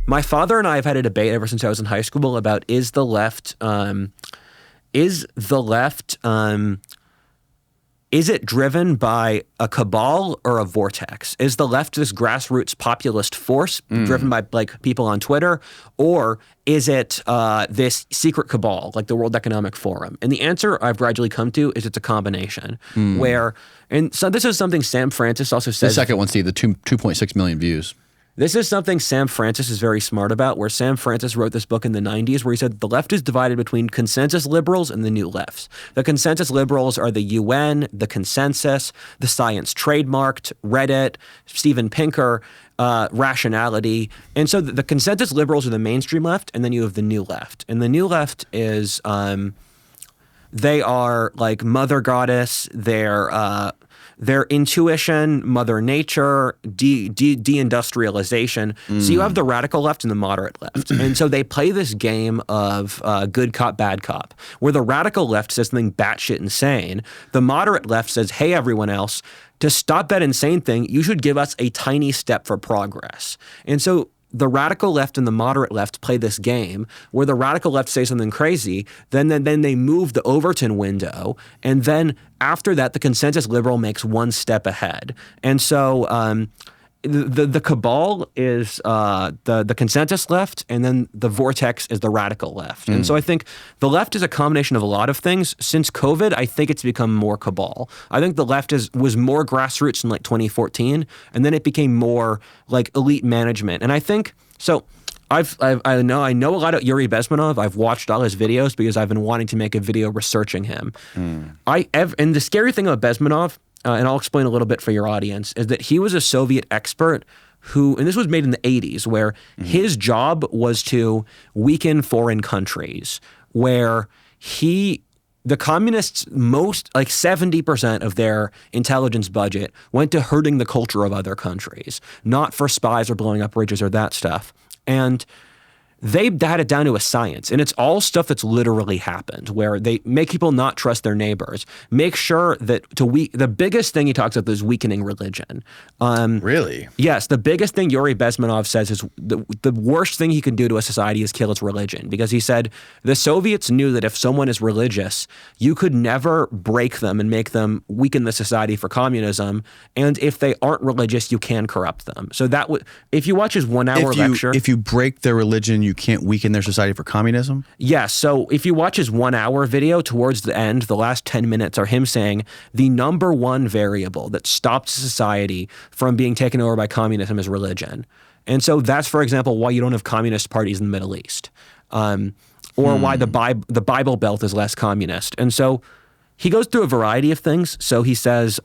My father and I have had a debate ever since I was in high school about is the left is it driven by a cabal or a vortex? Is the left this grassroots populist force driven by like people on Twitter, or is it this secret cabal like the World Economic Forum? And the answer I've gradually come to is it's a combination. And so this is something Sam Francis also says. The second one, Steve, the 2.6 million views. This is something Sam Francis is very smart about, where Sam Francis wrote this book in the 90s where he said the left is divided between consensus liberals and the new lefts. The consensus liberals are the UN, the consensus, the science trademarked, Reddit, Steven Pinker, rationality. And so the consensus liberals are the mainstream left, and then you have the new left. And the new left is, they are like Mother Goddess, their intuition, Mother Nature, deindustrialization. So you have the radical left and the moderate left. And so they play this game of good cop, bad cop, where the radical left says something batshit insane. The moderate left says, hey, everyone else, to stop that insane thing, you should give us a tiny step for progress. And so the radical left and the moderate left play this game where the radical left say something crazy, then they move the Overton window, and then after that, the consensus liberal makes one step ahead. And so the cabal is the consensus left, and then the vortex is the radical left. And so I think the left is a combination of a lot of things. Since COVID, I think it's become more cabal. I think the left was more grassroots in like 2014, and then it became more like elite management. And I think so. I know a lot of Yuri Bezmenov. I've watched all his videos because I've been wanting to make a video researching him. And the scary thing about Bezmenov, and I'll explain a little bit for your audience, is that he was a Soviet expert who, and this was made in the 80s, where his job was to weaken foreign countries, where the communists, like 70% of their intelligence budget went to hurting the culture of other countries, not for spies or blowing up bridges or that stuff. And they had it down to a science, and it's all stuff that's literally happened, where they make people not trust their neighbors, make sure that the biggest thing he talks about is weakening religion. Really? Yes, the biggest thing Yuri Bezmenov says is the worst thing he can do to a society is kill its religion, because he said the Soviets knew that if someone is religious, you could never break them and make them weaken the society for communism, and if they aren't religious, you can corrupt them. So that if you watch his 1 hour lecture, if you break their religion, you can't weaken their society for communism? Yes. So if you watch his 1 hour video, towards the end, the last 10 minutes are him saying the number one variable that stops society from being taken over by communism is religion. And so that's, for example, why you don't have communist parties in the Middle East, or why the Bible Belt is less communist. And so he goes through a variety of things. So he says,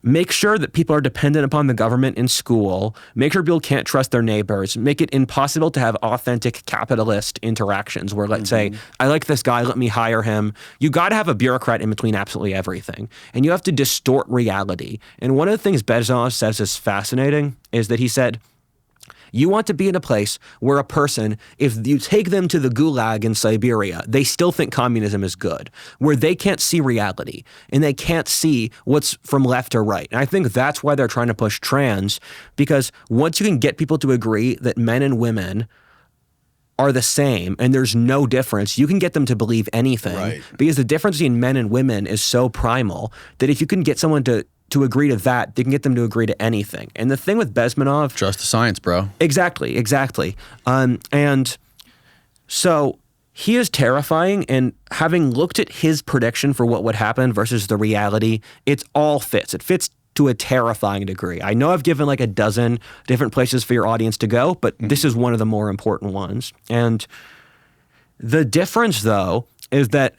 make sure that people are dependent upon the government in school. Make sure people can't trust their neighbors. Make it impossible to have authentic capitalist interactions where, let's say, I like this guy, let me hire him. You got to have a bureaucrat in between absolutely everything. And you have to distort reality. And one of the things Bezmenov says is fascinating is that he said, you want to be in a place where a person, if you take them to the gulag in Siberia, they still think communism is good, where they can't see reality and they can't see what's from left or right. And I think that's why they're trying to push trans, because once you can get people to agree that men and women are the same and there's no difference, you can get them to believe anything. Right. Because the difference between men and women is so primal that if you can get someone to agree to that, they can get them to agree to anything. And the thing with Bezmenov... Trust the science, bro. Exactly. And so he is terrifying, and having looked at his prediction for what would happen versus the reality, it all fits. It fits to a terrifying degree. I know I've given like a dozen different places for your audience to go, but this is one of the more important ones. And the difference, though, is that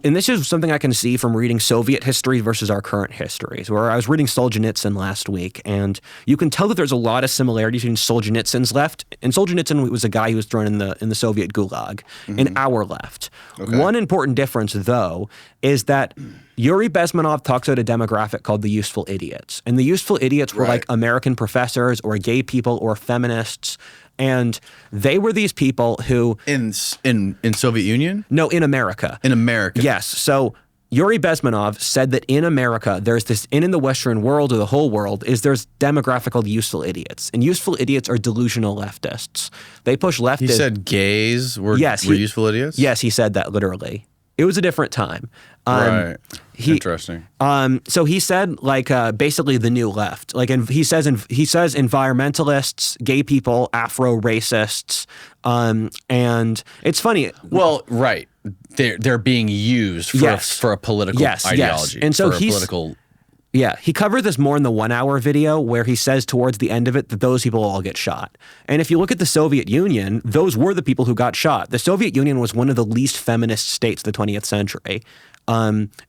and this is something I can see from reading Soviet history versus our current histories, where I was reading Solzhenitsyn last week, and you can tell that there's a lot of similarities between Solzhenitsyn's left, and Solzhenitsyn was a guy who was thrown in the Soviet gulag, and our left. Okay. One important difference, though, is that Yuri Bezmenov talks about a demographic called the useful idiots, and the useful idiots were like American professors or gay people or feminists. And they were these people who... In Soviet Union? No, in America. In America. Yes. So Yuri Bezmenov said that in America, there's this, and in the Western world or the whole world, there's demographic called useful idiots. And useful idiots are delusional leftists. They push leftists. He said gays were useful idiots? Yes, he said that literally. It was a different time. Right. Interesting. So he said basically the new left. And he says environmentalists, gay people, Afro racists, and it's funny. Well, right. They're being used for a political ideology. Yes. And so he covered this more in the 1 hour video where he says towards the end of it that those people all get shot. And if you look at the Soviet Union, those were the people who got shot. The Soviet Union was one of the least feminist states of the 20th century.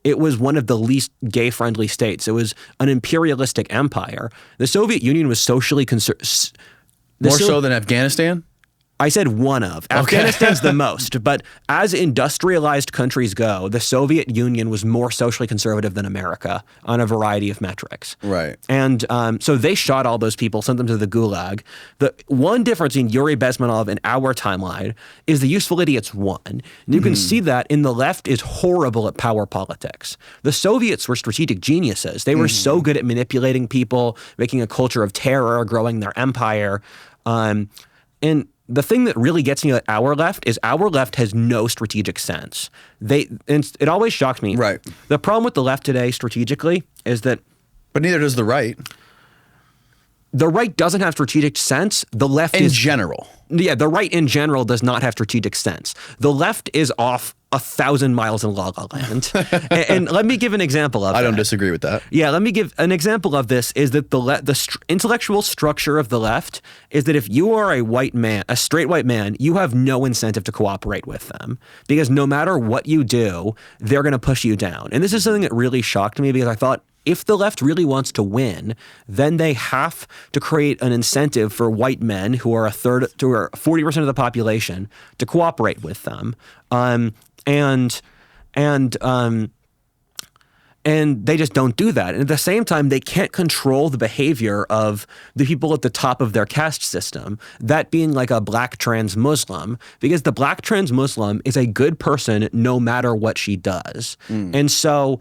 It was one of the least gay-friendly states. It was an imperialistic empire. The Soviet Union was socially conservative. More so than Afghanistan? I said one of. Okay. Afghanistan's the most. But as industrialized countries go, the Soviet Union was more socially conservative than America on a variety of metrics. Right. And so they shot all those people, sent them to the gulag. The one difference in Yuri Bezmenov and our timeline is the useful idiots won. And you can see that in the left is horrible at power politics. The Soviets were strategic geniuses. They were so good at manipulating people, making a culture of terror, growing their empire. And the thing that really gets me at our left is our left has no strategic sense. And it always shocks me. Right. The problem with the left today strategically is that... But neither does the right. The right doesn't have strategic sense. The left in general. Yeah, the right in general does not have strategic sense. The left is off 1,000 miles in La La Land. and let me give an example of that. I don't disagree with that. Yeah, let me give an example of this is that the intellectual structure of the left is that if you are a white man, a straight white man, you have no incentive to cooperate with them because no matter what you do, they're going to push you down. And this is something that really shocked me because I thought, if the left really wants to win, then they have to create an incentive for white men who are 40% of the population to cooperate with them. And they just don't do that. And at the same time, they can't control the behavior of the people at the top of their caste system, that being like a black trans Muslim, because the black trans Muslim is a good person no matter what she does. And so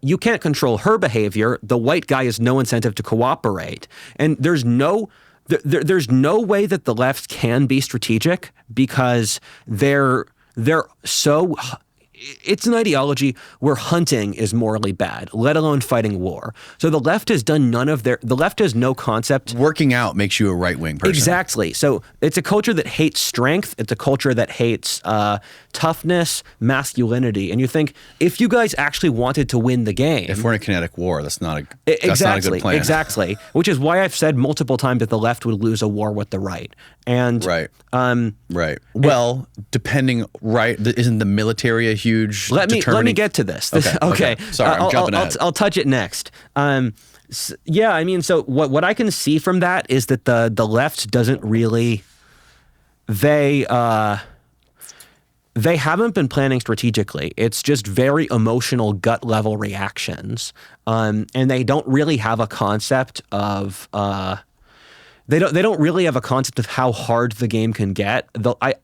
you can't control her behavior. The white guy has no incentive to cooperate. And there's no way that the left can be strategic because they're so... It's an ideology where hunting is morally bad, let alone fighting war. So the left has done the left has no concept. Working out makes you a right-wing person. Exactly. So it's a culture that hates strength. It's a culture that hates toughness, masculinity. And you think, if you guys actually wanted to win the game. If we're in a kinetic war, that's not a good plan. Exactly. Which is why I've said multiple times that the left would lose a war with the right. And right. Well, isn't the military a huge determining? Let me get to this. Okay. Sorry, I'm jumping ahead. I'll touch it next. Yeah, I mean, so what I can see from that is that the left doesn't really they haven't been planning strategically. It's just very emotional, gut level reactions, and they don't really have a concept of. They don't really have a concept of how hard the game can get.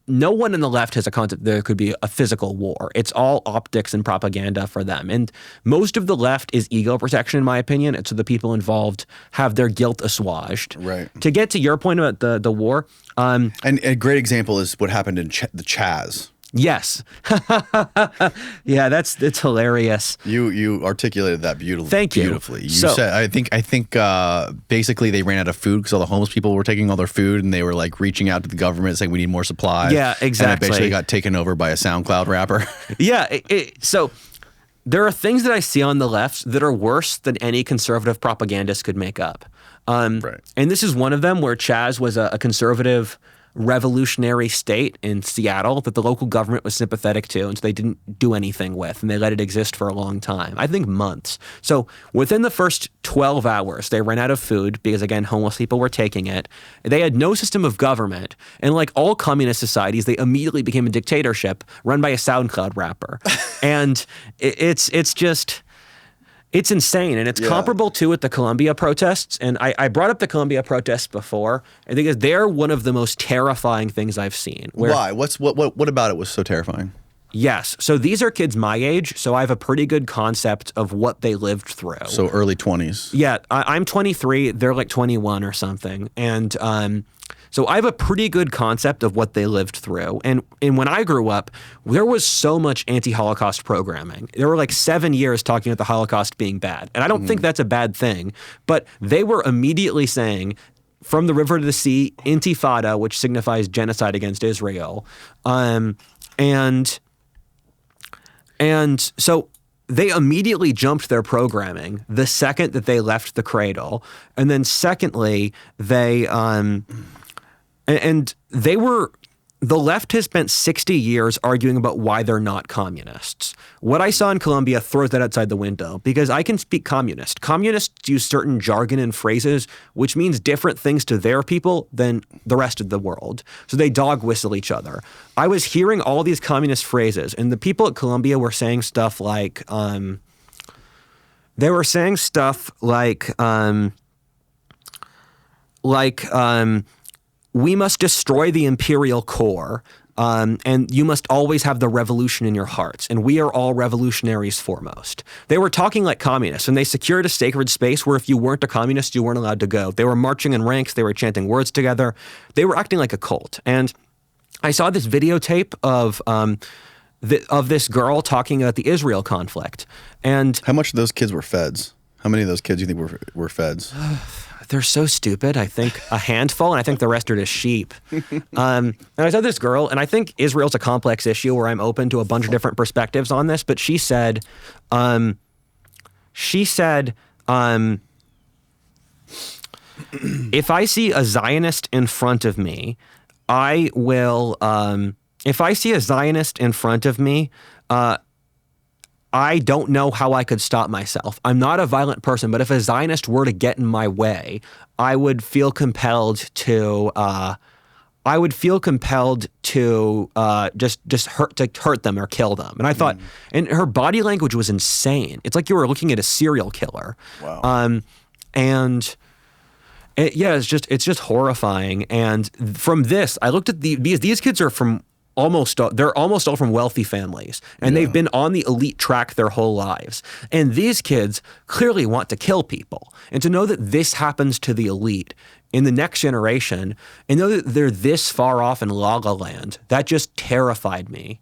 No one in the left has a concept there could be a physical war. It's all optics and propaganda for them. And most of the left is ego protection, in my opinion. And so the people involved have their guilt assuaged. Right. To get to your point about the war. And a great example is what happened in the Chaz. Yes. Yeah, it's hilarious. You articulated that beautifully. Thank you. Beautifully. You said I think basically they ran out of food because all the homeless people were taking all their food and they were like reaching out to the government saying we need more supplies. Yeah, exactly. And it basically got taken over by a SoundCloud rapper. Yeah. So there are things that I see on the left that are worse than any conservative propagandist could make up. Right. And this is one of them where Chaz was a conservative revolutionary state in Seattle that the local government was sympathetic to, and so they didn't do anything with, and they let it exist for a long time. I think months. So within the first 12 hours, they ran out of food because, again, homeless people were taking it. They had no system of government, and like all communist societies, they immediately became a dictatorship run by a SoundCloud rapper. And it's just... It's insane, and it's comparable to with the Columbia protests. And I brought up the Columbia protests before, I think they're one of the most terrifying things I've seen. Why? What about it was so terrifying? Yes. So these are kids my age, so I have a pretty good concept of what they lived through. So early 20s. Yeah, I'm 23. They're like 21 or something. And so I have a pretty good concept of what they lived through. And when I grew up, there was so much anti-Holocaust programming. There were like 7 years talking about the Holocaust being bad. And I don't think that's a bad thing. But they were immediately saying, from the river to the sea, intifada, which signifies genocide against Israel. And so they immediately jumped their programming the second that they left the cradle. And then secondly, they the left has spent 60 years arguing about why they're not communists. What I saw in Colombia throws that outside the window because I can speak communist. Communists use certain jargon and phrases, which means different things to their people than the rest of the world. So they dog whistle each other. I was hearing all these communist phrases, and the people at Colombia were saying stuff like, we must destroy the imperial core, and you must always have the revolution in your hearts, and we are all revolutionaries foremost. They were talking like communists, and they secured a sacred space where if you weren't a communist, you weren't allowed to go. They were marching in ranks. They were chanting words together. They were acting like a cult. And I saw this videotape of this girl talking about the Israel conflict. And how much of those kids were feds? How many of those kids do you think were feds? They're so stupid. I think a handful, and I think the rest are just sheep. And I saw this girl, and I think Israel's a complex issue where I'm open to a bunch of different perspectives on this, but she said, if I see a Zionist in front of me, I will, if I see a Zionist in front of me, I don't know how I could stop myself. I'm not a violent person, but if a Zionist were to get in my way, I would feel compelled to just hurt them or kill them. And I thought, and her body language was insane. It's like you were looking at a serial killer. Wow. It's just horrifying. And from this, I looked at these kids are from they're almost all from wealthy families, and they've been on the elite track their whole lives. And these kids clearly want to kill people. And to know that this happens to the elite in the next generation, and know that they're this far off in La La Land, that just terrified me.